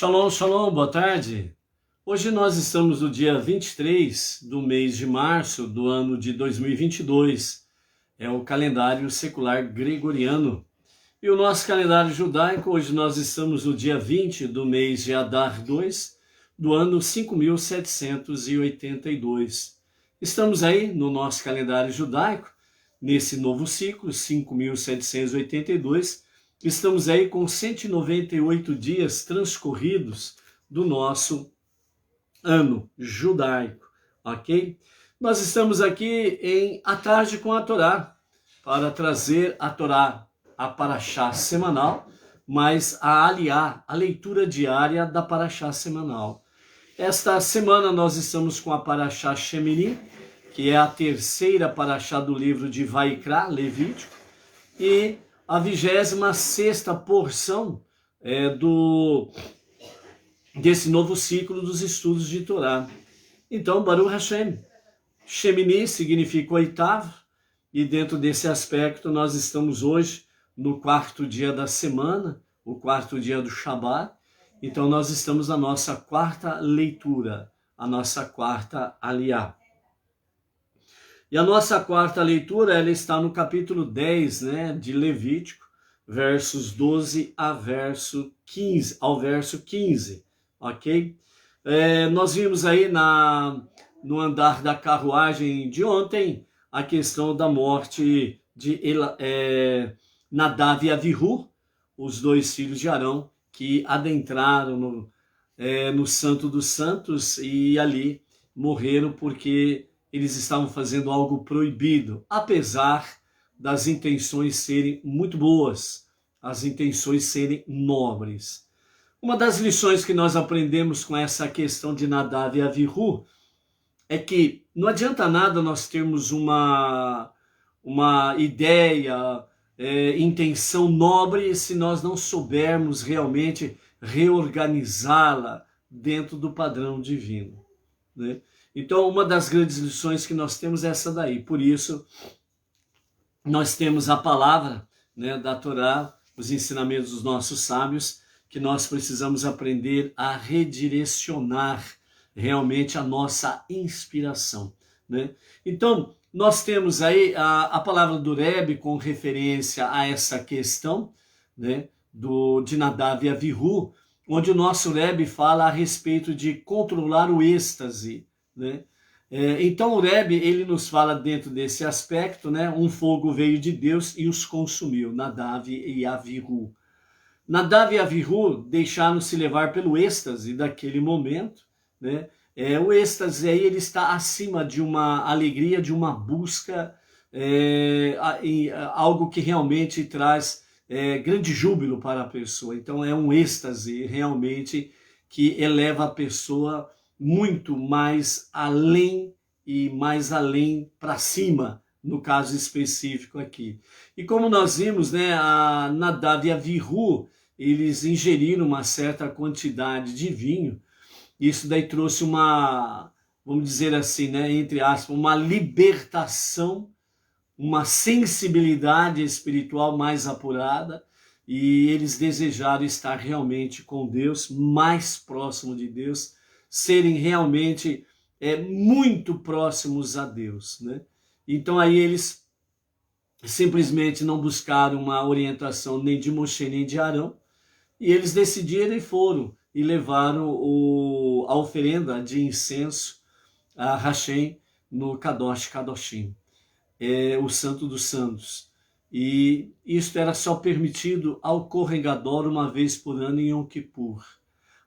Shalom, shalom, boa tarde. Hoje nós estamos no dia 23 do mês de março do ano de 2022. É o calendário secular gregoriano. E o nosso calendário judaico, hoje nós estamos no dia 20 do mês de Adar 2, do ano 5782. Estamos aí no nosso calendário judaico, nesse novo ciclo, 5782. Estamos aí com 198 dias transcorridos do nosso ano judaico, ok? Nós estamos aqui em A Tarde com a Torá, para trazer a Torá, a Parashá semanal, mas a Aliá, a leitura diária da Parashá semanal. Esta semana nós estamos com a Parashá Shemini, que é a terceira Parashá do livro de Vaikra, Levítico, e a 26ª porção desse novo ciclo dos estudos de Torá. Então, Baruch Hashem, Shemini significa oitavo, e dentro desse aspecto nós estamos hoje no quarto dia da semana, o quarto dia do Shabat. Então nós estamos na nossa quarta leitura, a nossa quarta aliá. E a nossa quarta leitura, ela está no capítulo 10, de Levítico, versos 12 ao verso 15, ok? Nós vimos aí no andar da carruagem de ontem a questão da morte de Nadav e Avihu, os dois filhos de Arão, que adentraram no Santo dos Santos e ali morreram porque eles estavam fazendo algo proibido, apesar das intenções serem muito boas, as intenções serem nobres. Uma das lições que nós aprendemos com essa questão de Nadav e Avihu é que não adianta nada nós termos uma ideia, intenção nobre, se nós não soubermos realmente reorganizá-la dentro do padrão divino, né? Então, uma das grandes lições que nós temos é essa daí. Por isso, nós temos a palavra, da Torá, os ensinamentos dos nossos sábios, que nós precisamos aprender a redirecionar realmente a nossa inspiração, né? Então, nós temos aí a palavra do Rebbe com referência a essa questão, de Nadav e Avihu, onde o nosso Rebbe fala a respeito de controlar o êxtase, né? Então o Rebbe, ele nos fala dentro desse aspecto, um fogo veio de Deus e os consumiu, Nadav e Avihu. Nadav e Avihu deixaram-se levar pelo êxtase daquele momento, né? O êxtase aí, ele está acima de uma alegria, de uma busca, algo que realmente traz grande júbilo para a pessoa. Então é um êxtase realmente que eleva a pessoa muito mais além e mais além para cima, no caso específico aqui. E como nós vimos, a Nadav e Avihu, eles ingeriram uma certa quantidade de vinho. Isso daí trouxe uma, vamos dizer assim, entre aspas, uma libertação, uma sensibilidade espiritual mais apurada, e eles desejaram estar realmente com Deus, mais próximo de Deus, serem realmente muito próximos a Deus, né? Então aí eles simplesmente não buscaram uma orientação nem de Moshe nem de Arão, e eles decidiram e foram, e levaram a oferenda de incenso a Hashem no Kadosh Kadoshim, o Santo dos Santos. E isto era só permitido ao Kohen Gadol uma vez por ano em Yom Kippur.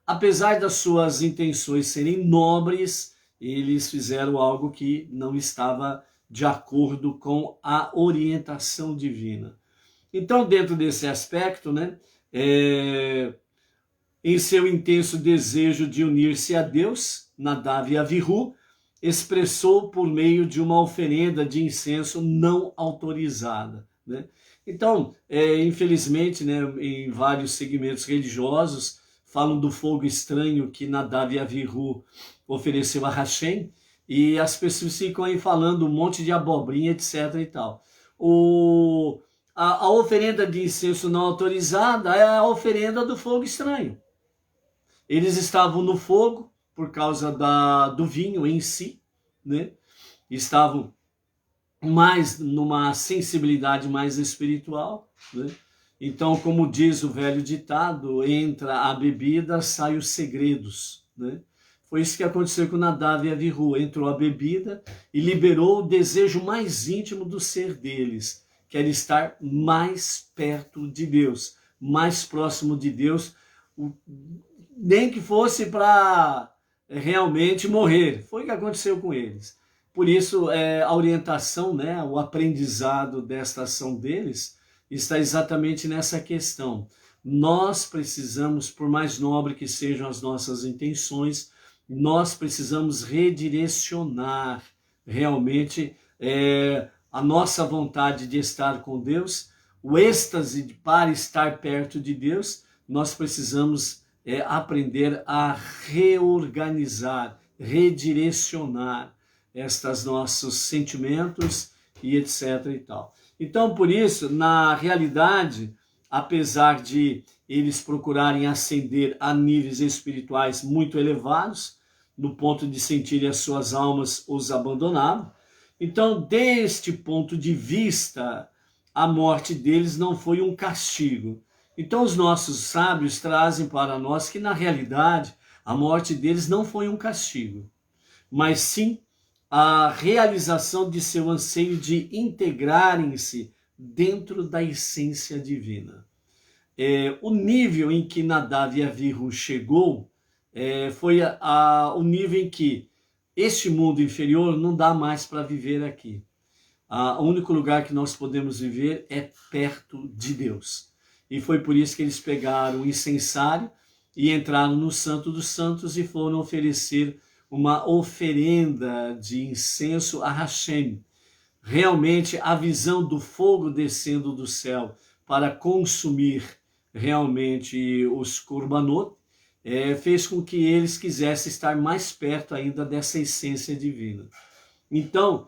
Apesar das suas intenções serem nobres, eles fizeram algo que não estava de acordo com a orientação divina. Então, dentro desse aspecto, em seu intenso desejo de unir-se a Deus, Nadav e Avihu expressou por meio de uma oferenda de incenso não autorizada, né? Então, infelizmente, em vários segmentos religiosos, falam do fogo estranho que Nadav e Avihu ofereceu a Hashem, e as pessoas ficam aí falando um monte de abobrinha, etc. e tal. A oferenda de incenso não autorizada é a oferenda do fogo estranho. Eles estavam no fogo por causa do vinho em si, né? Estavam mais numa sensibilidade mais espiritual, né? Então, como diz o velho ditado, entra a bebida, sai os segredos, né? Foi isso que aconteceu com Nadav e Avihu. Entrou a bebida e liberou o desejo mais íntimo do ser deles, que era estar mais perto de Deus, mais próximo de Deus, nem que fosse para realmente morrer. Foi o que aconteceu com eles. Por isso, a orientação, né, o aprendizado desta ação deles está exatamente nessa questão. Nós precisamos, por mais nobre que sejam as nossas intenções, nós precisamos redirecionar realmente a nossa vontade de estar com Deus, o êxtase para estar perto de Deus. Nós precisamos aprender a reorganizar, redirecionar estes nossos sentimentos e etc. e tal. Então, por isso, na realidade, apesar de eles procurarem ascender a níveis espirituais muito elevados, no ponto de sentirem as suas almas os abandonavam, então, deste ponto de vista, a morte deles não foi um castigo. Então, os nossos sábios trazem para nós que, na realidade, a morte deles não foi um castigo, mas sim a realização de seu anseio de integrarem-se dentro da essência divina. O nível em que Nadav e Avihu chegou foi o nível em que este mundo inferior não dá mais para viver aqui. O único lugar que nós podemos viver é perto de Deus. E foi por isso que eles pegaram o incensário e entraram no Santo dos Santos e foram oferecer uma oferenda de incenso a Hashem. Realmente a visão do fogo descendo do céu para consumir realmente os korbanot fez com que eles quisessem estar mais perto ainda dessa essência divina. Então,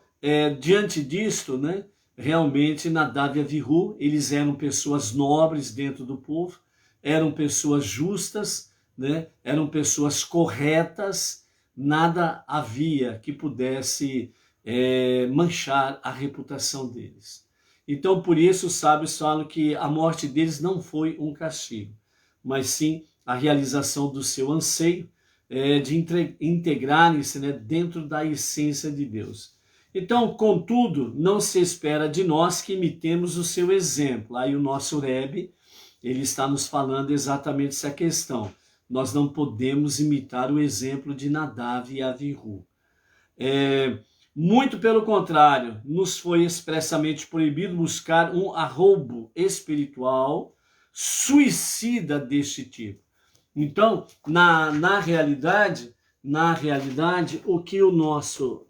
diante disto, né, realmente Nadav e Avihu, eles eram pessoas nobres dentro do povo, eram pessoas justas, né, eram pessoas corretas, nada havia que pudesse manchar a reputação deles. Então, por isso, os sábios falam que a morte deles não foi um castigo, mas sim a realização do seu anseio de integrarem-se, né, dentro da essência de Deus. Então, contudo, não se espera de nós que imitemos o seu exemplo. Aí o nosso Rebbe, ele está nos falando exatamente essa questão. Nós não podemos imitar o exemplo de Nadav e Avihu. Muito pelo contrário, nos foi expressamente proibido buscar um arroubo espiritual suicida deste tipo. Então, na realidade, o que o nosso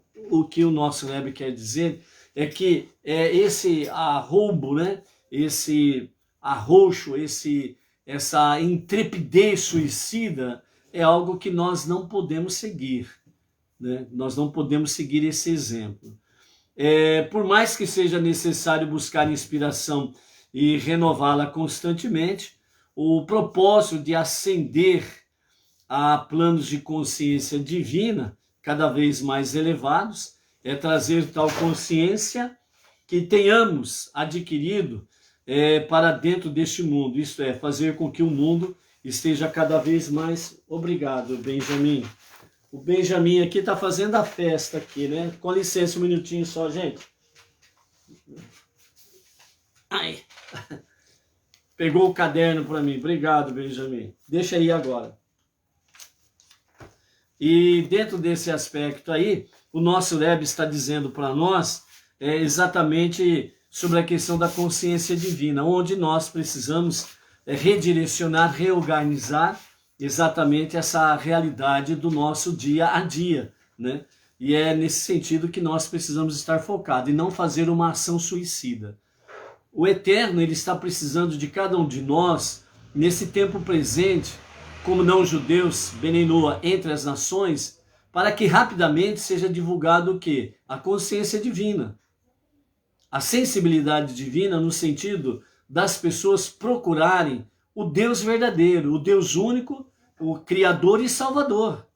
Rebbe quer dizer é que esse arroubo, né, esse arroxo, essa intrepidez suicida é algo que nós não podemos seguir, né? Nós não podemos seguir esse exemplo. Por mais que seja necessário buscar inspiração e renová-la constantemente, o propósito de ascender a planos de consciência divina cada vez mais elevados é trazer tal consciência que tenhamos adquirido para dentro deste mundo, isto é, fazer com que o mundo esteja cada vez mais... Obrigado, Benjamin. O Benjamin aqui está fazendo a festa aqui, né? Com licença um minutinho só, gente. Ai... Pegou o caderno para mim. Obrigado, Benjamin. Deixa aí agora. E dentro desse aspecto aí, o nosso Rebbe está dizendo para nós exatamente sobre a questão da consciência divina, onde nós precisamos redirecionar, reorganizar exatamente essa realidade do nosso dia a dia, né? E é nesse sentido que nós precisamos estar focados e não fazer uma ação suicida. O Eterno, ele está precisando de cada um de nós, nesse tempo presente, como não-judeus, Benenoa, entre as nações, para que rapidamente seja divulgado o quê? A consciência divina. A sensibilidade divina no sentido das pessoas procurarem o Deus verdadeiro, o Deus único, o Criador e Salvador.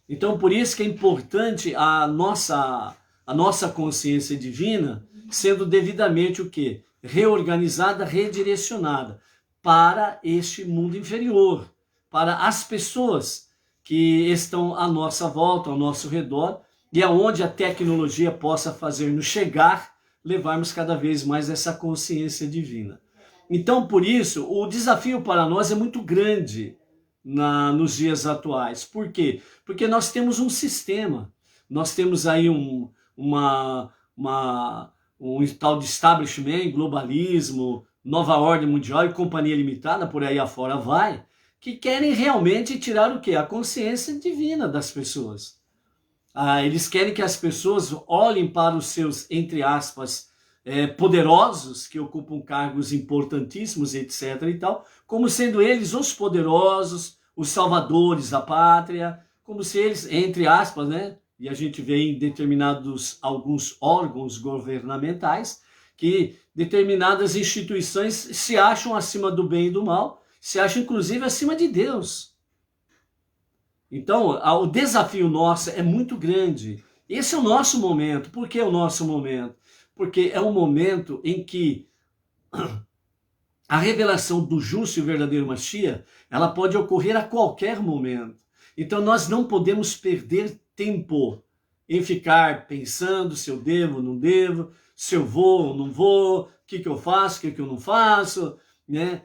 Então, por isso que é importante a nossa consciência divina sendo devidamente o quê? Reorganizada, redirecionada para este mundo inferior, para as pessoas que estão à nossa volta, ao nosso redor, e aonde a tecnologia possa fazer-nos chegar, levarmos cada vez mais essa consciência divina. Então, por isso, o desafio para nós é muito grande nos dias atuais. Por quê? Porque nós temos um sistema, nós temos aí um tal de establishment, globalismo, nova ordem mundial e companhia limitada, por aí afora vai, que querem realmente tirar o quê? A consciência divina das pessoas. Eles querem que as pessoas olhem para os seus, entre aspas, poderosos, que ocupam cargos importantíssimos, etc. e tal, como sendo eles os poderosos, os salvadores da pátria, como se eles, entre aspas, né? E a gente vê em alguns órgãos governamentais, que determinadas instituições se acham acima do bem e do mal, se acham inclusive acima de Deus. Então, o desafio nosso é muito grande. Esse é o nosso momento. Por que é o nosso momento? Porque é um momento em que a revelação do justo e verdadeiro Mashiach, ela pode ocorrer a qualquer momento. Então nós não podemos perder tempo em ficar pensando se eu devo ou não devo, se eu vou ou não vou, o que eu faço, o que eu não faço, né?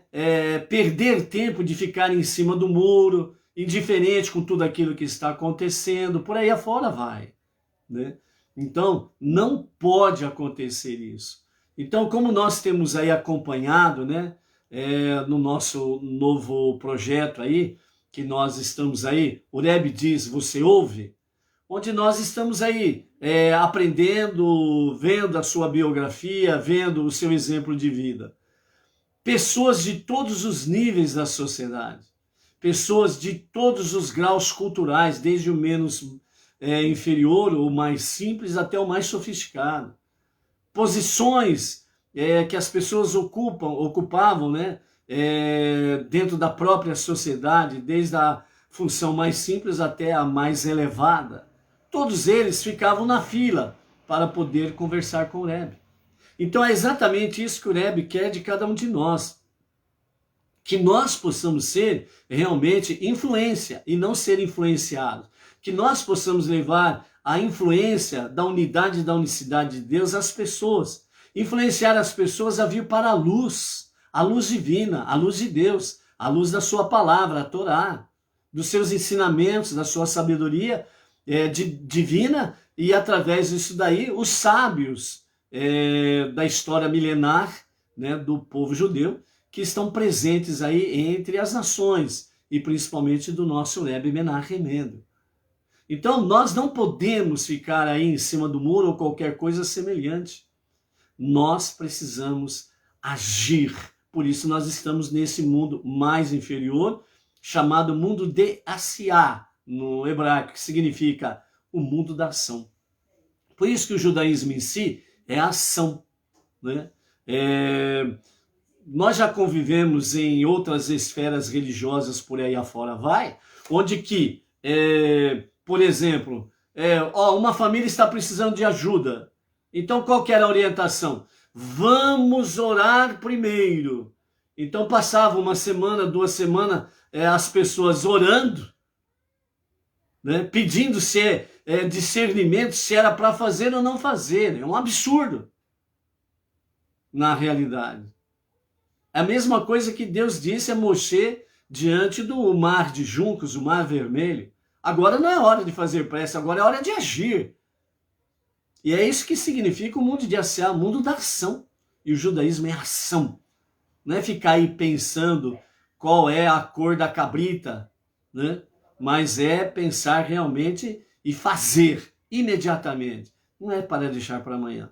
Perder tempo de ficar em cima do muro, indiferente com tudo aquilo que está acontecendo, por aí afora vai, né? Então, não pode acontecer isso. Então, como nós temos aí acompanhado, né, no nosso novo projeto aí, que nós estamos aí, o Rebbe diz, você ouve? Onde nós estamos aí aprendendo, vendo a sua biografia, vendo o seu exemplo de vida. Pessoas de todos os níveis da sociedade, pessoas de todos os graus culturais, desde o menos inferior, o mais simples, até o mais sofisticado. Posições que as pessoas ocupavam, né, dentro da própria sociedade, desde a função mais simples até a mais elevada. Todos eles ficavam na fila para poder conversar com o Rebbe. Então é exatamente isso que o Rebbe quer de cada um de nós. Que nós possamos ser realmente influência e não ser influenciados. Que nós possamos levar a influência da unidade e da unicidade de Deus às pessoas. Influenciar as pessoas a vir para a luz divina, a luz de Deus, a luz da sua palavra, a Torá, dos seus ensinamentos, da sua sabedoria divina, e através disso daí, os sábios da história milenar, né, do povo judeu, que estão presentes aí entre as nações, e principalmente do nosso Rebbe Menachem Mendel. Então, nós não podemos ficar aí em cima do muro ou qualquer coisa semelhante. Nós precisamos agir. Por isso nós estamos nesse mundo mais inferior, chamado mundo de Asiá, no hebraico, que significa o mundo da ação. Por isso que o judaísmo em si é ação, né? Nós já convivemos em outras esferas religiosas por aí afora, onde que, por exemplo, uma família está precisando de ajuda. Então, qual que era a orientação? Vamos orar primeiro. Então, passava uma semana, 2 semanas, as pessoas orando, né, pedindo discernimento, se era para fazer ou não fazer. É um absurdo, na realidade. É a mesma coisa que Deus disse a Moshe diante do mar de juncos, o mar vermelho. Agora não é hora de fazer prece, agora é hora de agir. E é isso que significa o mundo de Asiá, o mundo da ação. E o judaísmo é ação. Não é ficar aí pensando qual é a cor da cabrita, né? Mas é pensar realmente e fazer imediatamente. Não é para deixar para amanhã.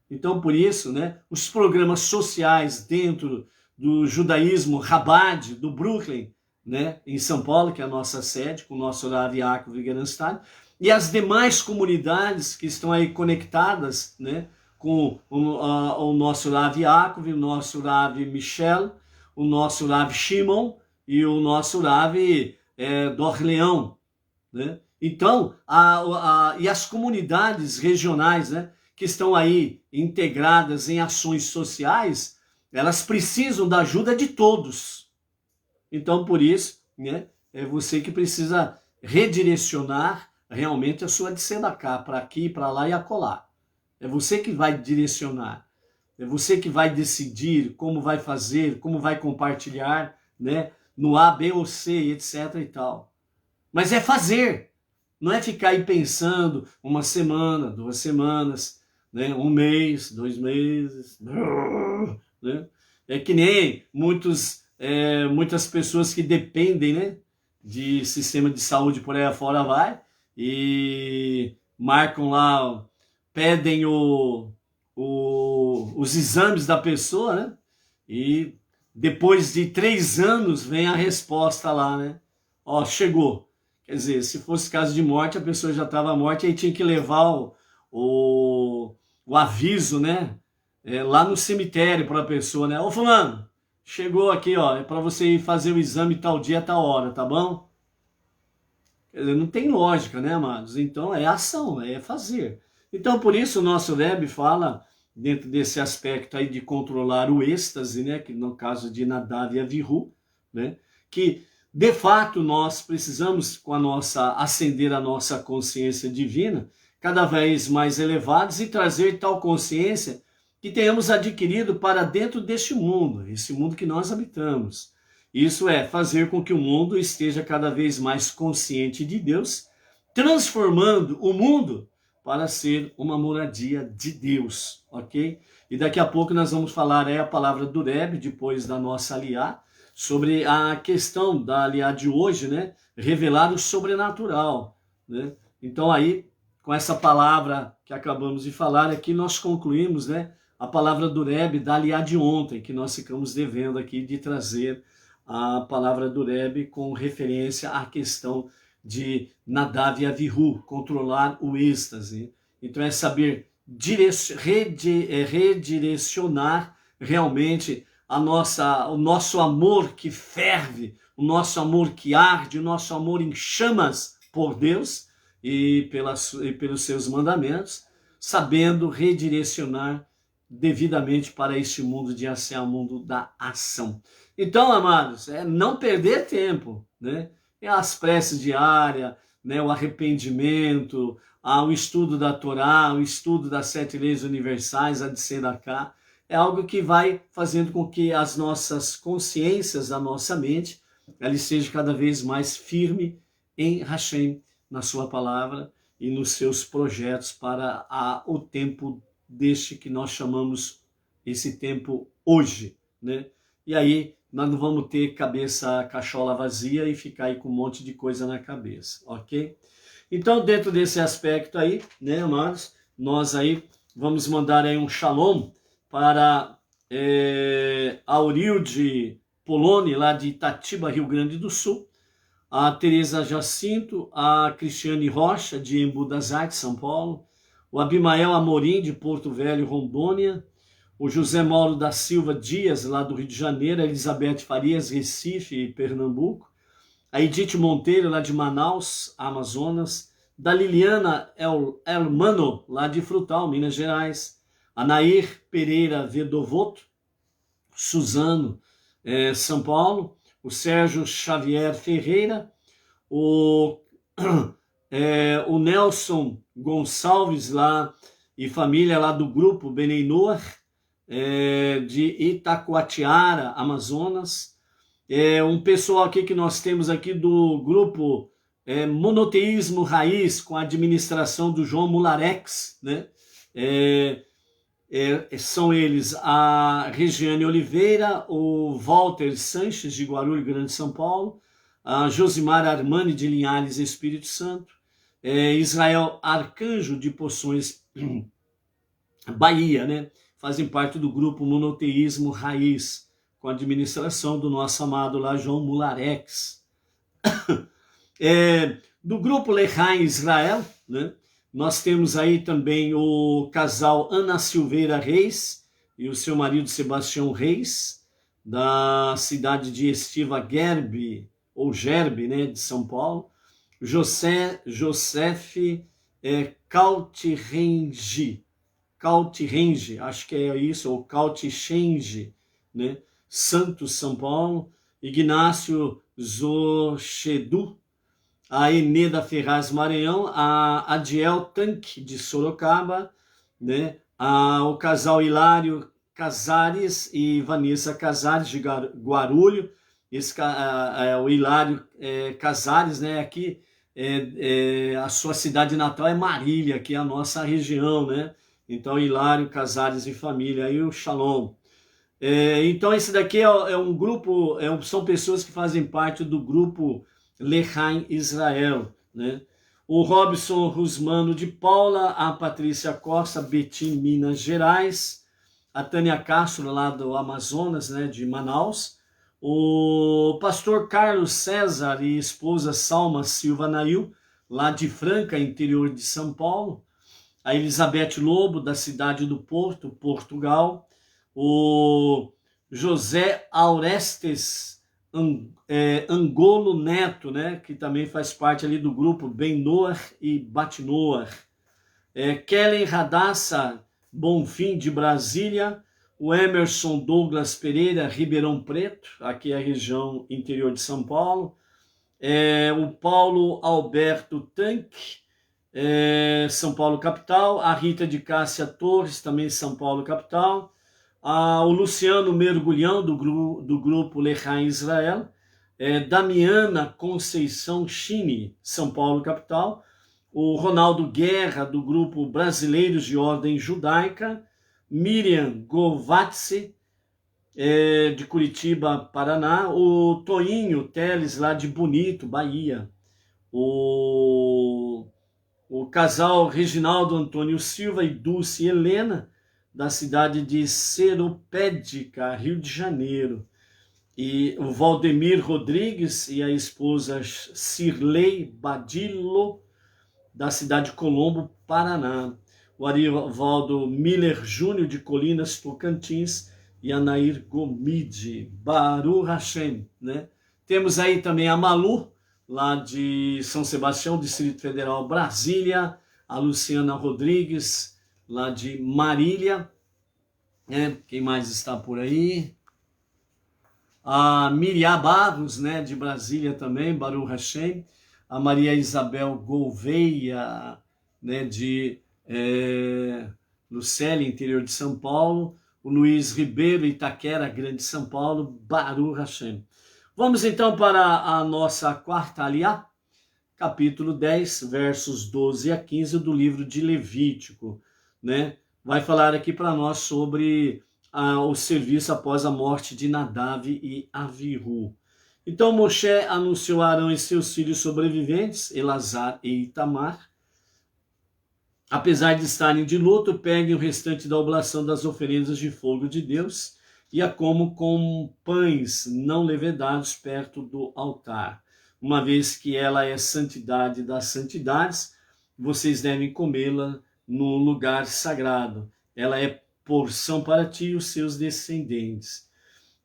Então, por isso, né, os programas sociais dentro do judaísmo Chabad, do Brooklyn, né, em São Paulo, que é a nossa sede, com o nosso Rav Yaakov Wittgenstein, e as demais comunidades que estão aí conectadas, né, com o nosso Rav Yaakov, o nosso Rav Michel, o nosso Rav Shimon e o nosso Rav Dor Leão, né? Então, e as comunidades regionais, né, que estão aí integradas em ações sociais, elas precisam da ajuda de todos. Então, por isso, né, é você que precisa redirecionar realmente a sua tzedakah para aqui, para lá e acolá. É você que vai direcionar. É você que vai decidir como vai fazer, como vai compartilhar, né, no A, B ou C, etc e tal. Mas é fazer. Não é ficar aí pensando uma semana, 2 semanas, né, 1 mês, 2 meses. Né? É que nem muitas pessoas que dependem, né, de sistema de saúde por aí afora vai e marcam lá, pedem os exames da pessoa, né? E depois de 3 anos vem a resposta lá, né? Ó, chegou. Quer dizer, se fosse caso de morte, a pessoa já estava morta e aí tinha que levar o aviso, né? Lá no cemitério para a pessoa, né? Ô fulano, chegou aqui, ó, é para você ir fazer o exame tal dia, tal hora, tá bom? Quer dizer, não tem lógica, né, amados? Então é ação, é fazer. Então por isso o nosso Rebbe fala, dentro desse aspecto aí de controlar o êxtase, né? Que no caso de Nadav e Avihu, né? Que de fato nós precisamos acender a nossa consciência divina cada vez mais elevados e trazer tal consciência que tenhamos adquirido para dentro deste mundo, esse mundo que nós habitamos. Isso é fazer com que o mundo esteja cada vez mais consciente de Deus, transformando o mundo para ser uma moradia de Deus, ok? E daqui a pouco nós vamos falar a palavra do Rebbe, depois da nossa aliá, sobre a questão da aliá de hoje, né? Revelar o sobrenatural, né? Então aí, com essa palavra que acabamos de falar aqui, nós concluímos, né, a palavra do Rebbe da aliá de ontem, que nós ficamos devendo aqui de trazer a palavra do Rebbe com referência à questão de Nadav e Avihu, controlar o êxtase. Então é saber redirecionar realmente o nosso amor que ferve, o nosso amor que arde, o nosso amor em chamas por Deus e pelos seus mandamentos, sabendo redirecionar devidamente para este mundo de ação, o mundo da ação. Então, amados, não perder tempo, né? As preces diárias, né? O arrependimento, o estudo da Torá, o estudo das 7 leis universais, a de Tzedakah, é algo que vai fazendo com que as nossas consciências, a nossa mente, ela esteja cada vez mais firme em Hashem, na sua palavra e nos seus projetos para o tempo deste que nós chamamos esse tempo hoje, né? E aí nós não vamos ter cabeça cachola vazia e ficar aí com um monte de coisa na cabeça, ok? Então, dentro desse aspecto aí, né, amados, nós aí vamos mandar aí um shalom para Aurilde Poloni, lá de Itatiba, Rio Grande do Sul, a Tereza Jacinto, a Cristiane Rocha, de Embu das Artes, São Paulo, o Abimael Amorim, de Porto Velho, Rondônia, o José Mauro da Silva Dias, lá do Rio de Janeiro, a Elizabeth Farias, Recife, Pernambuco, a Edith Monteiro, lá de Manaus, Amazonas, da Liliana Elmano, lá de Frutal, Minas Gerais, a Nair Pereira Vedovoto, Suzano, São Paulo, o Sérgio Xavier Ferreira, o Nelson Gonçalves lá e família lá do grupo Benei Noah, de Itacoatiara, Amazonas, um pessoal aqui que nós temos aqui do grupo Monoteísmo Raiz, com a administração do João Mularex, né? São eles a Regiane Oliveira, o Walter Sanches, de Guarulhos, Grande São Paulo, a Josimar Armani, de Linhares, Espírito Santo, Israel Arcanjo, de Poções, Bahia, né? Fazem parte do grupo Monoteísmo Raiz, com a administração do nosso amado lá, João Mularex. Do grupo Lechaim Israel, né? Nós temos aí também o casal Ana Silveira Reis e o seu marido Sebastião Reis, da cidade de Estiva Gerbe, ou Gerbe, né, de São Paulo. Joseph Cautirengi, acho que é isso, ou Cautichengi, né? Santos, São Paulo. Ignácio Zochedu, a Eneda Ferraz Maranhão, a Adiel Tanque de Sorocaba, né? O casal Hilário Casares e Vanessa Casares de Guarulho. O Hilário Casares, né? Aqui a sua cidade natal é Marília, que é a nossa região, né? Então, Hilário Casares e família, aí o Shalom. Então, esse daqui é um grupo, são pessoas que fazem parte do grupo Lechaim Israel, né? O Robson Rusmano de Paula, a Patrícia Costa, Betim, Minas Gerais, a Tânia Castro, lá do Amazonas, né, de Manaus, o pastor Carlos César e esposa Salma Silva Nail, lá de Franca, interior de São Paulo, a Elizabeth Lobo, da cidade do Porto, Portugal, o José Aurestes Angolo Neto, né, que também faz parte ali do grupo Ben Noar e Bat Noar, Kellen Radassa Bonfim, de Brasília, o Emerson Douglas Pereira, Ribeirão Preto, aqui é a região interior de São Paulo, o Paulo Alberto Tanque, São Paulo capital, a Rita de Cássia Torres, também São Paulo capital, o Luciano Mergulhão, do grupo Lechaim Israel, Damiana Conceição Chini, São Paulo capital, o Ronaldo Guerra, do grupo Brasileiros de Ordem Judaica, Miriam Govatse, de Curitiba, Paraná, o Toinho Teles, lá de Bonito, Bahia, o casal Reginaldo Antônio Silva e Dulce Helena, da cidade de Seropédica, Rio de Janeiro, e o Valdemir Rodrigues e a esposa Cirlei Badillo, da cidade de Colombo, Paraná, o Arivaldo Miller Júnior, de Colinas, Tocantins, e a Nair Gomide, Baruch Hashem, né? Temos aí também a Malu, lá de São Sebastião, Distrito Federal, Brasília, a Luciana Rodrigues, lá de Marília, né? Quem mais está por aí? A Miriam Barros, né, de Brasília também, Baruch Hashem, a Maria Isabel Gouveia, né, de Lucélia, interior de São Paulo, o Luiz Ribeiro, Itaquera, Grande São Paulo, Baruch Hashem. Vamos então para a nossa quarta aliá, capítulo 10, versos 12 a 15 do livro de Levítico, né? Vai falar aqui para nós sobre o serviço após a morte de Nadav e Avihu. Então Moshe anunciou a Arão e seus filhos sobreviventes, Elazar e Itamar. Apesar de estarem de luto, peguem o restante da oblação das oferendas de fogo de Deus e a comam com pães não levedados perto do altar. Uma vez que ela é santidade das santidades, vocês devem comê-la no lugar sagrado. Ela é porção para ti e os seus descendentes.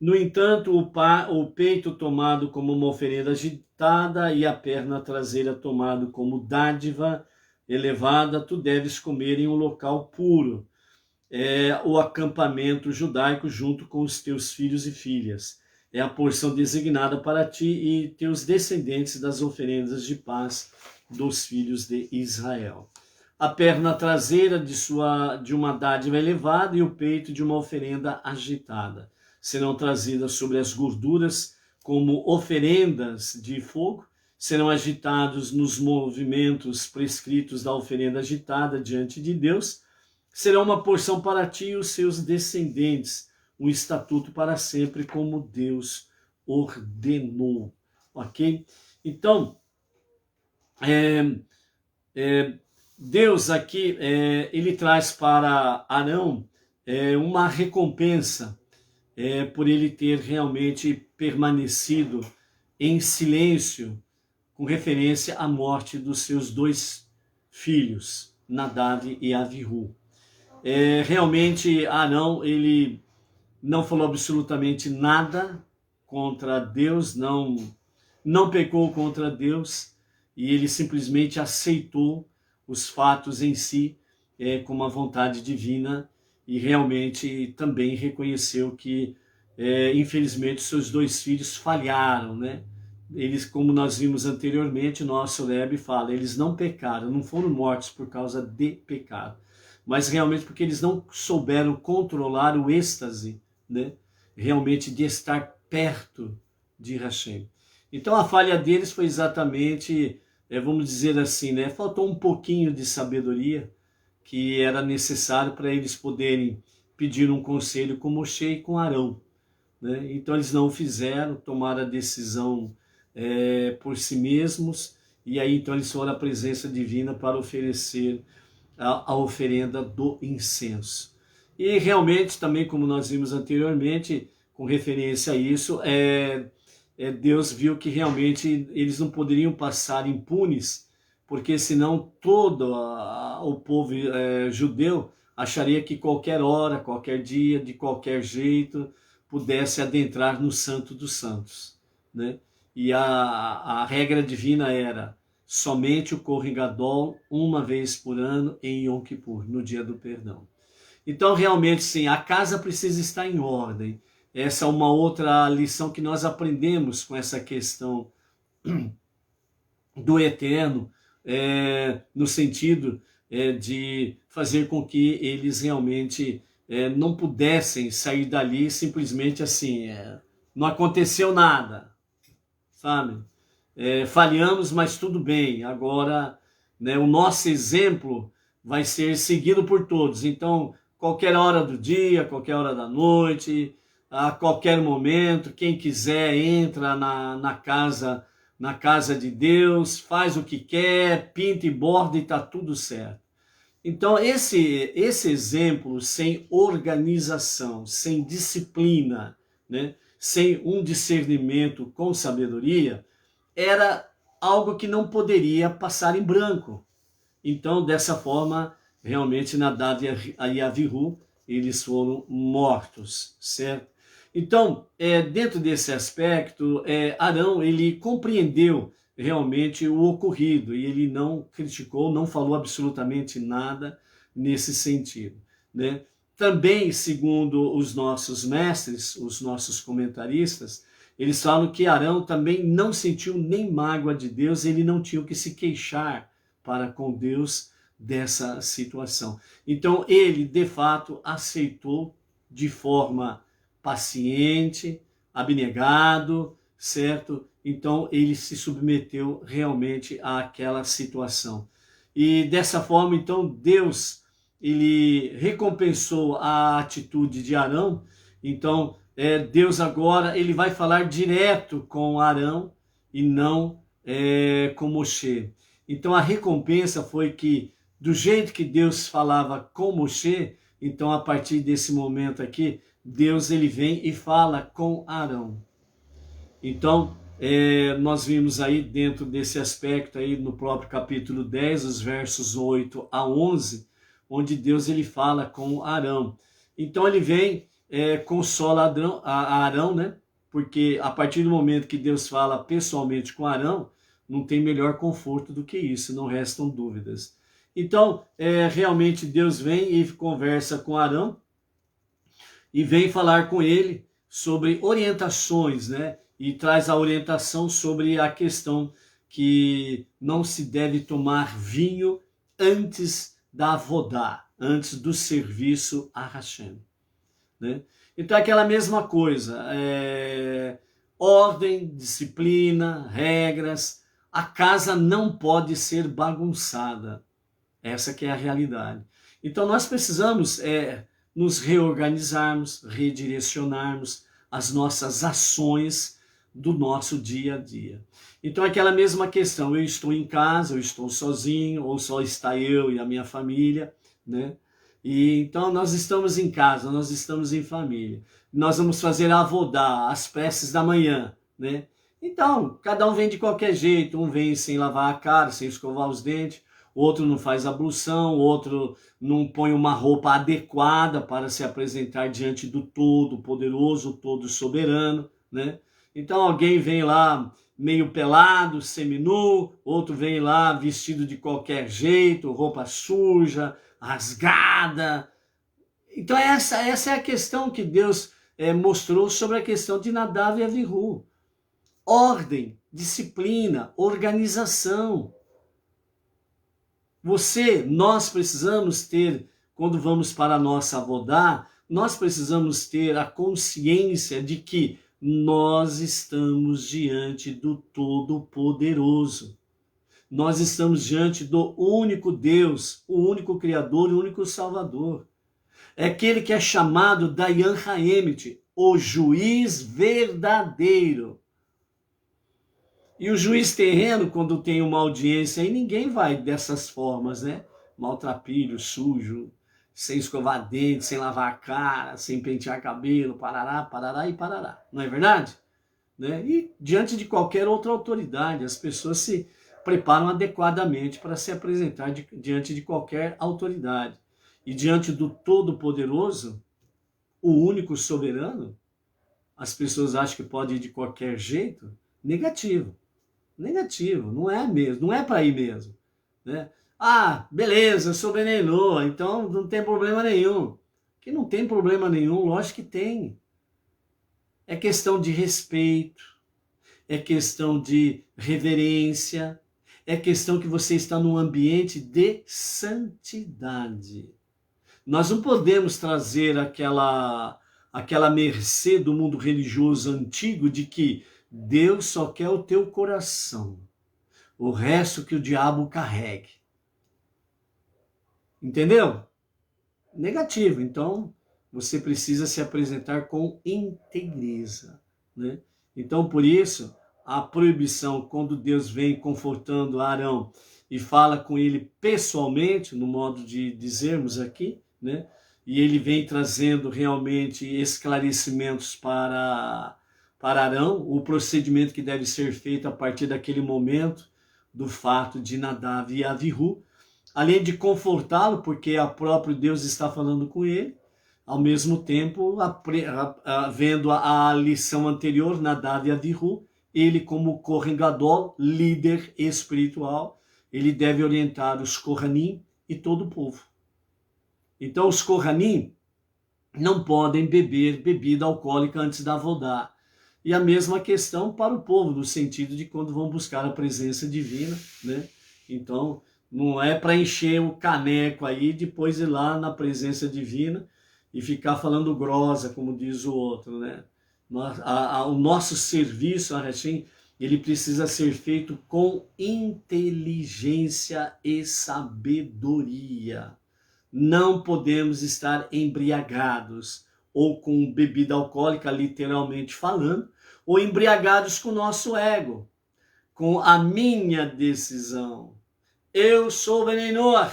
No entanto, o peito tomado como uma oferenda agitada e a perna traseira tomado como dádiva elevada, tu deves comer em um local puro, o acampamento judaico junto com os teus filhos e filhas. É a porção designada para ti e teus descendentes das oferendas de paz dos filhos de Israel. A perna traseira de uma dádiva elevada e o peito de uma oferenda agitada serão trazidas sobre as gorduras como oferendas de fogo, serão agitados nos movimentos prescritos da oferenda agitada diante de Deus, será uma porção para ti e os seus descendentes, um estatuto para sempre, como Deus ordenou. Ok? Então, Deus aqui, ele traz para Arão uma recompensa por ele ter realmente permanecido em silêncio com referência à morte dos seus dois filhos, Nadav e Avihu. Realmente Arão, ele não falou absolutamente nada contra Deus, não pecou contra Deus, e ele simplesmente aceitou os fatos em si como a vontade divina, e realmente também reconheceu que, infelizmente, seus 2 filhos falharam, né? Eles, como nós vimos anteriormente, nosso Rebbe fala, eles não pecaram, não foram mortos por causa de pecado, mas realmente porque eles não souberam controlar o êxtase, né? Realmente de estar perto de Hashem. Então a falha deles foi exatamente, vamos dizer assim, né? Faltou um pouquinho de sabedoria que era necessário para eles poderem pedir um conselho com Moshe e com Arão, né? Então eles não o fizeram, tomaram a decisão por si mesmos, e aí então eles foram à presença divina para oferecer a oferenda do incenso. E realmente também, como nós vimos anteriormente, com referência a isso, Deus viu que realmente eles não poderiam passar impunes, porque senão todo o povo judeu acharia que qualquer hora, qualquer dia, de qualquer jeito, pudesse adentrar no Santo dos Santos, né? E a regra divina era somente o Kohen Gadol, uma vez por ano, em Yom Kippur, no dia do perdão. Então, realmente, sim, a casa precisa estar em ordem. Essa é uma outra lição que nós aprendemos com essa questão do eterno, no sentido de fazer com que eles realmente não pudessem sair dali simplesmente assim, não aconteceu nada, sabe? Falhamos, mas tudo bem, agora, né, o nosso exemplo vai ser seguido por todos. Então, qualquer hora do dia, qualquer hora da noite, a qualquer momento, quem quiser entra na casa de Deus, faz o que quer, pinta e borda e está tudo certo. Então, esse exemplo sem organização, sem disciplina, né, sem um discernimento com sabedoria, era algo que não poderia passar em branco. Então, dessa forma, realmente Nadab e Avihu, eles foram mortos, certo? Então, dentro desse aspecto, Arão, ele compreendeu realmente o ocorrido e ele não criticou, não falou absolutamente nada nesse sentido, né? Também, segundo os nossos mestres, os nossos comentaristas, eles falam que Arão também não sentiu nem mágoa de Deus, ele não tinha o que se queixar para com Deus dessa situação. Então ele, de fato, aceitou de forma paciente, abnegado, certo? Então ele se submeteu realmente àquela situação. E dessa forma, então, Deus, ele recompensou a atitude de Arão. Então, Deus agora ele vai falar direto com Arão e não com Moshe. Então a recompensa foi que, do jeito que Deus falava com Moshe, então a partir desse momento aqui, Deus ele vem e fala com Arão. Então nós vimos aí dentro desse aspecto aí no próprio capítulo 10, os versos 8 a 11, onde Deus ele fala com Arão. Então ele vem, consola Arão, né? Porque a partir do momento que Deus fala pessoalmente com Arão, não tem melhor conforto do que isso, não restam dúvidas. Então, realmente Deus vem e conversa com Arão e vem falar com ele sobre orientações, né? E traz a orientação sobre a questão que não se deve tomar vinho antes da avodá, antes do serviço a Hashem, né? Então, aquela mesma coisa, ordem, disciplina, regras. A casa não pode ser bagunçada. Essa que é a realidade. Então nós precisamos nos reorganizarmos, redirecionarmos as nossas ações do nosso dia a dia. Então aquela mesma questão, eu estou em casa, eu estou sozinho, ou só está eu e a minha família, né? E então nós estamos em casa, nós estamos em família. Nós vamos fazer a avodá, as preces da manhã, né? Então, cada um vem de qualquer jeito, um vem sem lavar a cara, sem escovar os dentes, outro não faz ablução, outro não põe uma roupa adequada para se apresentar diante do Todo-Poderoso, Todo-Soberano, né? Então alguém vem lá meio pelado, seminu, outro vem lá vestido de qualquer jeito, roupa suja, rasgada. Então essa é a questão que Deus mostrou sobre a questão de Nadav e Avihu. Ordem, disciplina, organização. Nós precisamos ter, quando vamos para a nossa avodá, nós precisamos ter a consciência de que nós estamos diante do Todo-Poderoso. Nós estamos diante do único Deus, o único Criador e o único Salvador. É aquele que é chamado Dayan Haemet, o juiz verdadeiro. E o juiz terreno, quando tem uma audiência, aí ninguém vai dessas formas, né? Maltrapilho, sujo, sem escovar dente, sem lavar a cara, sem pentear cabelo, parará, parará e parará. Não é verdade? Né? E diante de qualquer outra autoridade, as pessoas se preparam adequadamente para se apresentar diante de qualquer autoridade. E diante do Todo-Poderoso, o único soberano, as pessoas acham que pode ir de qualquer jeito? Negativo. Negativo, não é mesmo, não é para ir mesmo, né? Ah, beleza, eu sou Benenoa, então não tem problema nenhum. Que não tem problema nenhum, lógico que tem. É questão de respeito, é questão de reverência, é questão que você está num ambiente de santidade. Nós não podemos trazer aquela mercê do mundo religioso antigo de que Deus só quer o teu coração, o resto que o diabo carregue. Entendeu? Negativo. Então, você precisa se apresentar com integreza, né? Então, por isso, a proibição, quando Deus vem confortando Arão e fala com ele pessoalmente, no modo de dizermos aqui, né? E ele vem trazendo realmente esclarecimentos para Arão, o procedimento que deve ser feito a partir daquele momento do fato de Nadav e Avihu, além de confortá-lo, porque o próprio Deus está falando com ele, ao mesmo tempo, vendo a lição anterior, Nadav e Avihu, ele como Kohen Gadol, líder espiritual, ele deve orientar os Kohanim e todo o povo. Então os Kohanim não podem beber bebida alcoólica antes da avodá. E a mesma questão para o povo, no sentido de quando vão buscar a presença divina, né? Então, não é para encher o caneco aí, depois ir lá na presença divina e ficar falando grosa, como diz o outro, né? O nosso serviço, ele precisa ser feito com inteligência e sabedoria. Não podemos estar embriagados, ou com bebida alcoólica, literalmente falando, ou embriagados com o nosso ego, com a minha decisão. Eu sou Benenoa.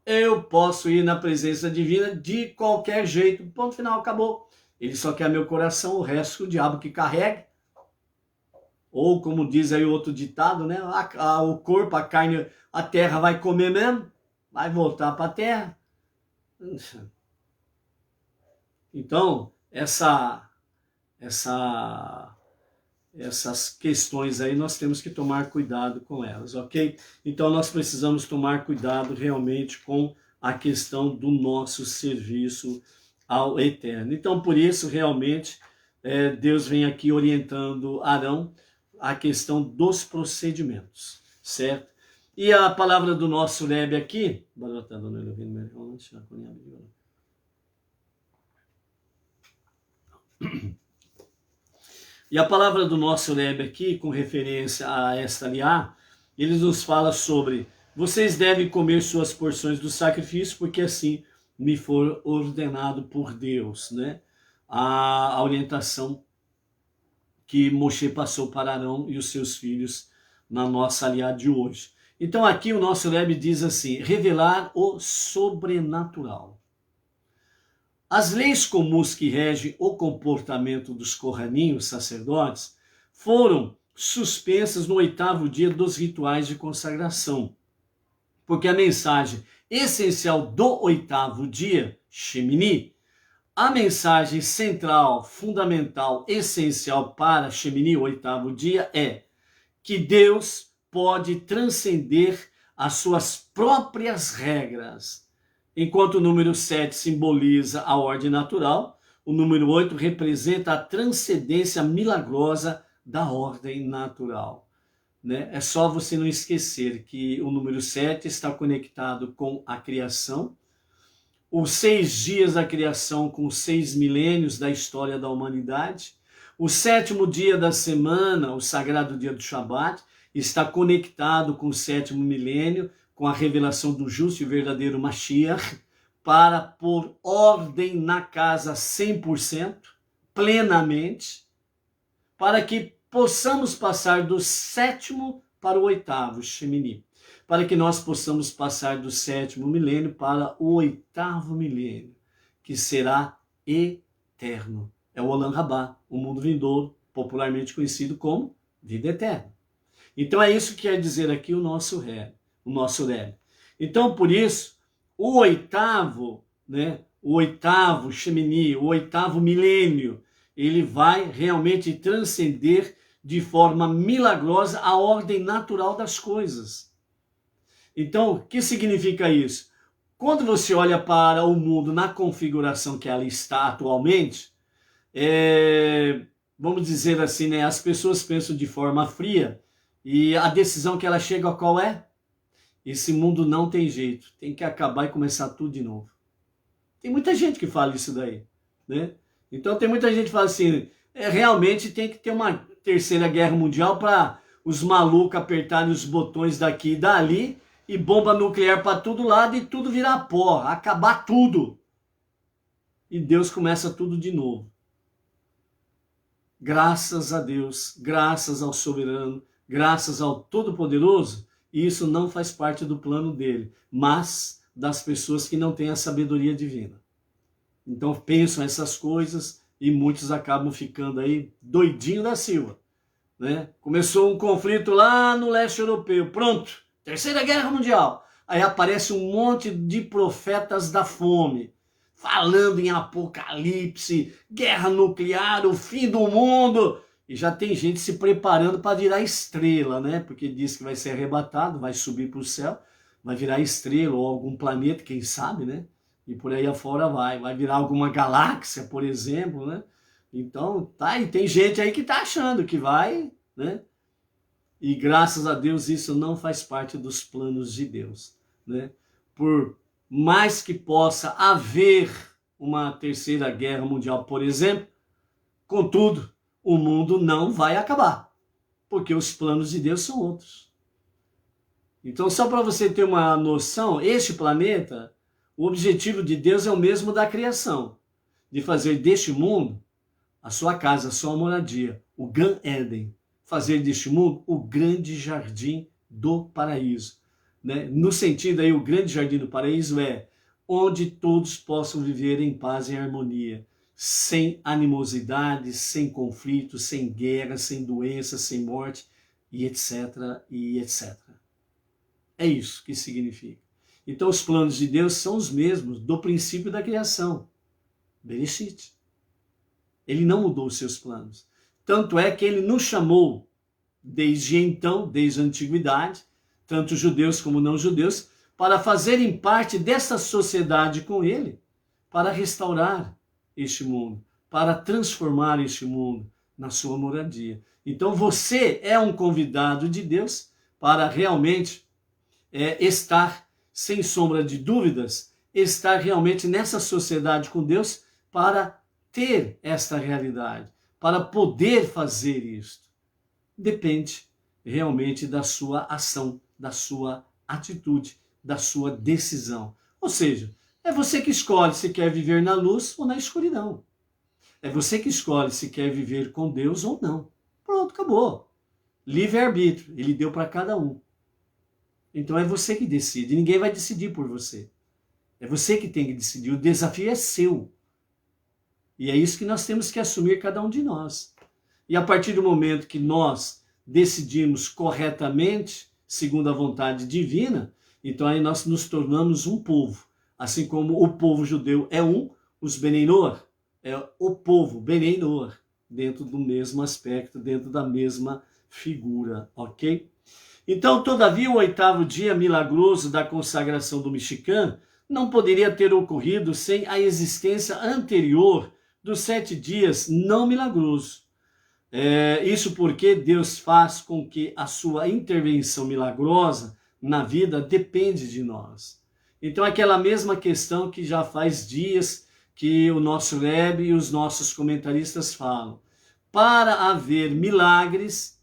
Eu posso ir na presença divina de qualquer jeito. Ponto final, acabou. Ele só quer meu coração, o resto o diabo que carregue. Ou como diz aí outro ditado, né? O corpo, a carne, a terra vai comer mesmo, vai voltar para a terra. Então, essas questões aí nós temos que tomar cuidado com elas, ok? Então nós precisamos tomar cuidado realmente com a questão do nosso serviço ao Eterno. Então por isso realmente Deus vem aqui orientando Arão a questão dos procedimentos, certo? E a palavra do nosso Rebbe aqui, e a palavra do nosso Rebbe aqui, com referência a esta aliá, ele nos fala sobre: vocês devem comer suas porções do sacrifício, porque assim me for ordenado por Deus, né? A orientação que Moshe passou para Arão e os seus filhos na nossa aliá de hoje. Então aqui o nosso Rebbe diz assim: revelar o sobrenatural. As leis comuns que regem o comportamento dos Kohanim, os sacerdotes, foram suspensas no 8º dia dos rituais de consagração. porque a mensagem essencial do oitavo dia, Shemini, a mensagem central, fundamental, essencial para Shemini, o oitavo dia, é que Deus pode transcender as suas próprias regras. Enquanto o número 7 simboliza a ordem natural, o número 8 representa a transcendência milagrosa da ordem natural. Né? É só você não esquecer que o número 7 está conectado com a criação, os 6 dias da criação com os 6 milênios da história da humanidade, o 7º dia da semana, o sagrado dia do Shabat, está conectado com o 7º milênio, com a revelação do justo e verdadeiro Mashiach, para pôr ordem na casa 100%, plenamente, para que possamos passar do 7º para o 8º, Shemini, para que nós possamos passar do 7º milênio para o 8º milênio, que será eterno. É o Olam Rabá, o mundo vindouro, popularmente conhecido como vida eterna. Então é isso que quer dizer aqui o nosso Rebbe. Então, por isso, o 8º, né, o 8º Shemini, o 8º milênio, ele vai realmente transcender de forma milagrosa a ordem natural das coisas. Então, o que significa isso? Quando você olha para o mundo na configuração que ela está atualmente, vamos dizer assim, né, as pessoas pensam de forma fria e a decisão que ela chega qual é? Esse mundo não tem jeito, tem que acabar e começar tudo de novo. Tem muita gente que fala isso daí, né? Então tem muita gente que fala assim, realmente tem que ter uma terceira guerra mundial para os malucos apertarem os botões daqui e dali e bomba nuclear para todo lado e tudo virar pó, acabar tudo. E Deus começa tudo de novo. Graças a Deus, graças ao soberano, graças ao Todo-Poderoso, isso não faz parte do plano dele, mas das pessoas que não têm a sabedoria divina. Então pensam essas coisas e muitos acabam ficando aí doidinho da Silva. Né? Começou um conflito lá no leste europeu, pronto, Terceira Guerra Mundial. Aí aparece um monte de profetas da fome, falando em apocalipse, guerra nuclear, o fim do mundo. E já tem gente se preparando para virar estrela, né? Porque diz que vai ser arrebatado, vai subir para o céu, vai virar estrela ou algum planeta, quem sabe, né? E por aí afora vai virar alguma galáxia, por exemplo, né? Então, tá, e tem gente aí que tá achando que vai, né? E graças a Deus isso não faz parte dos planos de Deus, né? Por mais que possa haver uma terceira guerra mundial, por exemplo, contudo, o mundo não vai acabar, porque os planos de Deus são outros. Então, só para você ter uma noção, este planeta, o objetivo de Deus é o mesmo da criação, de fazer deste mundo a sua casa, a sua moradia, o Gan Eden, fazer deste mundo o grande jardim do paraíso. Né? No sentido aí, o grande jardim do paraíso é onde todos possam viver em paz e harmonia, sem animosidade, sem conflito, sem guerra, sem doença, sem morte, e etc, e etc. É isso que significa. Então os planos de Deus são os mesmos do princípio da criação. Bereshit. Ele não mudou os seus planos. Tanto é que ele nos chamou, desde então, desde a antiguidade, tanto judeus como não judeus, para fazerem parte dessa sociedade com ele, para restaurar este mundo, para transformar este mundo na sua moradia. Então você é um convidado de Deus para realmente estar, sem sombra de dúvidas, estar realmente nessa sociedade com Deus para ter esta realidade, para poder fazer isto. Depende realmente da sua ação, da sua atitude, da sua decisão. Ou seja, é você que escolhe se quer viver na luz ou na escuridão. É você que escolhe se quer viver com Deus ou não. Pronto, acabou. Livre-arbítrio, ele deu para cada um. Então é você que decide, ninguém vai decidir por você. É você que tem que decidir, o desafio é seu. E é isso que nós temos que assumir, cada um de nós. E a partir do momento que nós decidimos corretamente, segundo a vontade divina, Então aí nós nos tornamos um povo, assim como o povo judeu é um, os Benei Noach é o povo Benei Noach, dentro do mesmo aspecto, dentro da mesma figura, ok? Então, todavia, o 8º dia milagroso da consagração do Mexicano não poderia ter ocorrido sem a existência anterior dos 7 dias não milagrosos. Isso porque Deus faz com que a sua intervenção milagrosa na vida depende de nós. Então, aquela mesma questão que já faz dias que o nosso Rebbe e os nossos comentaristas falam. Para haver milagres,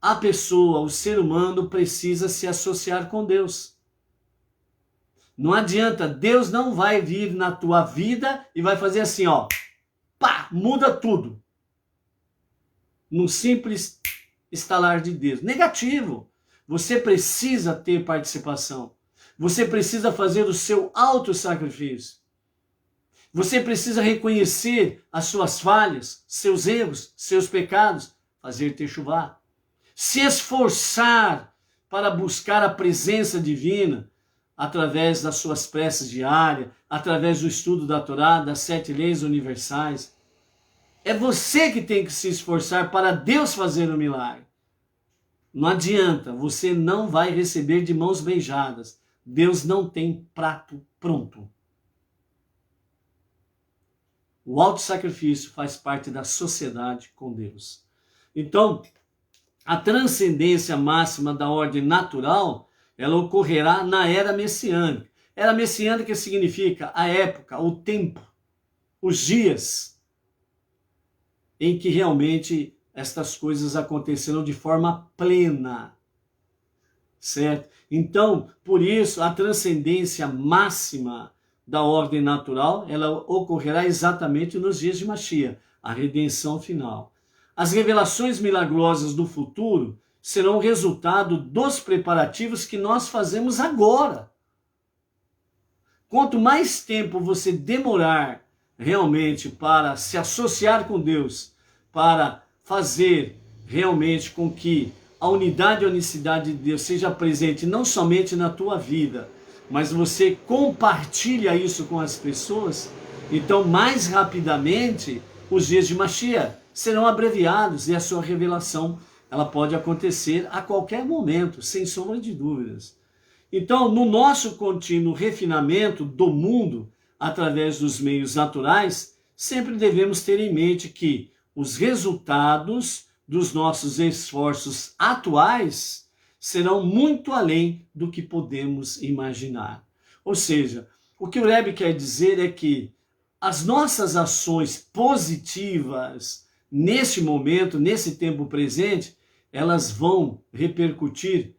a pessoa, o ser humano, precisa se associar com Deus. Não adianta, Deus não vai vir na tua vida e vai fazer assim, ó, pá, muda tudo. Num simples estalar de dedos. Negativo. Você precisa ter participação. Você precisa fazer o seu autossacrifício. Você precisa reconhecer as suas falhas, seus erros, seus pecados, fazer techuvá. Se esforçar para buscar a presença divina através das suas preces diárias, através do estudo da Torá, das 7 leis universais. É você que tem que se esforçar para Deus fazer o milagre. Não adianta, você não vai receber de mãos beijadas. Deus não tem prato pronto. O autossacrifício faz parte da sociedade com Deus. Então, a transcendência máxima da ordem natural, ela ocorrerá na era messiânica. Era messiânica significa a época, o tempo, os dias em que realmente estas coisas aconteceram de forma plena, certo? Então, por isso, a transcendência máxima da ordem natural, ela ocorrerá exatamente nos dias de Mashiach, a redenção final. As revelações milagrosas do futuro serão resultado dos preparativos que nós fazemos agora. Quanto mais tempo você demorar realmente para se associar com Deus, para fazer realmente com que a unidade e a unicidade de Deus seja presente não somente na tua vida, mas você compartilha isso com as pessoas, então mais rapidamente os dias de Mashiach serão abreviados e a sua revelação ela pode acontecer a qualquer momento, sem sombra de dúvidas. Então, no nosso contínuo refinamento do mundo, através dos meios naturais, sempre devemos ter em mente que os resultados dos nossos esforços atuais serão muito além do que podemos imaginar. Ou seja, o que o Rebbe quer dizer é que as nossas ações positivas neste momento, nesse tempo presente, elas vão repercutir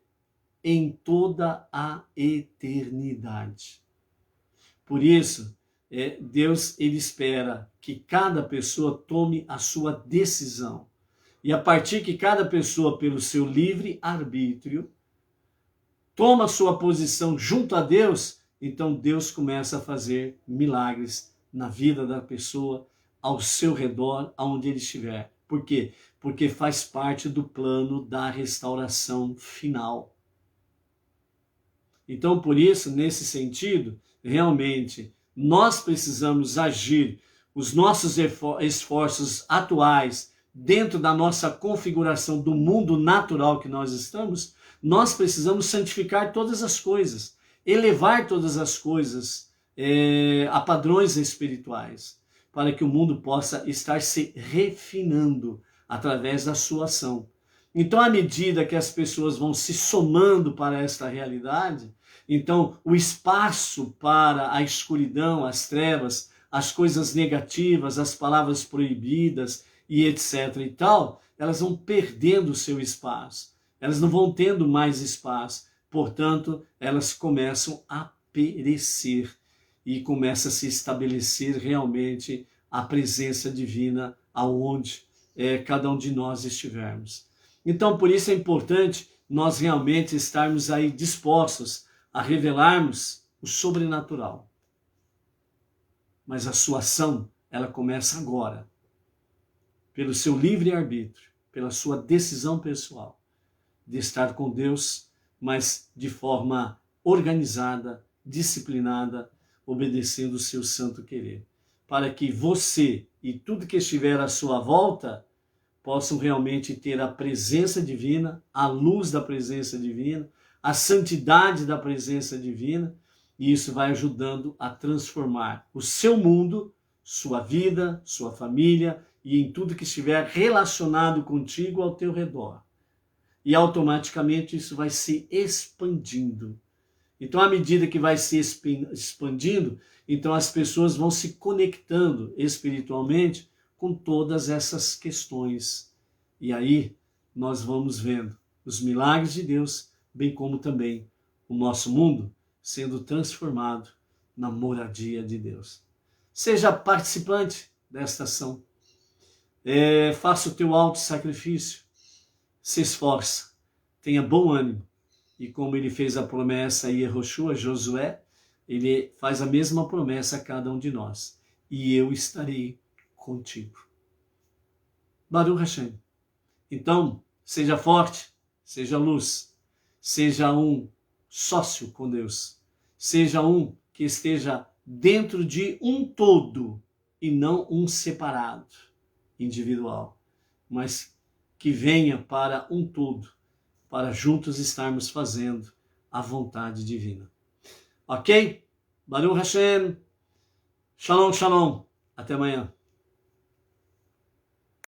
em toda a eternidade. Por isso, Deus ele espera que cada pessoa tome a sua decisão. E a partir que cada pessoa, pelo seu livre arbítrio, toma a sua posição junto a Deus, então Deus começa a fazer milagres na vida da pessoa, ao seu redor, aonde ele estiver. Por quê? Porque faz parte do plano da restauração final. Então, por isso, nesse sentido, realmente, nós precisamos agir os nossos esforços atuais dentro da nossa configuração do mundo natural que nós estamos, nós precisamos santificar todas as coisas, elevar todas as coisas a padrões espirituais, para que o mundo possa estar se refinando através da sua ação. Então, à medida que as pessoas vão se somando para esta realidade, então o espaço para a escuridão, as trevas, as coisas negativas, as palavras proibidas e etc. e tal, elas vão perdendo o seu espaço. Elas não vão tendo mais espaço. Portanto, elas começam a perecer e começa a se estabelecer realmente a presença divina aonde cada um de nós estivermos. Então, por isso é importante nós realmente estarmos aí dispostos a revelarmos o sobrenatural. Mas a sua ação, ela começa agora, pelo seu livre-arbítrio, pela sua decisão pessoal de estar com Deus, mas de forma organizada, disciplinada, obedecendo o seu santo querer, para que você e tudo que estiver à sua volta possam realmente ter a presença divina, a luz da presença divina, a santidade da presença divina, e isso vai ajudando a transformar o seu mundo, sua vida, sua família e em tudo que estiver relacionado contigo ao teu redor. E automaticamente isso vai se expandindo. Então, à medida que vai se expandindo, então as pessoas vão se conectando espiritualmente com todas essas questões. E aí nós vamos vendo os milagres de Deus, bem como também o nosso mundo sendo transformado na moradia de Deus. Seja participante desta ação. Faça o teu auto-sacrifício. Se esforça. Tenha bom ânimo. E como ele fez a promessa a Yehoshua, Josué, ele faz a mesma promessa a cada um de nós. E eu estarei contigo. Baruch Hashem. Então, seja forte, seja luz, seja um sócio com Deus, seja um que esteja dentro de um todo e não um separado, individual, mas que venha para um todo, para juntos estarmos fazendo a vontade divina. Ok? Baruch Hashem. Shalom, shalom. Até amanhã.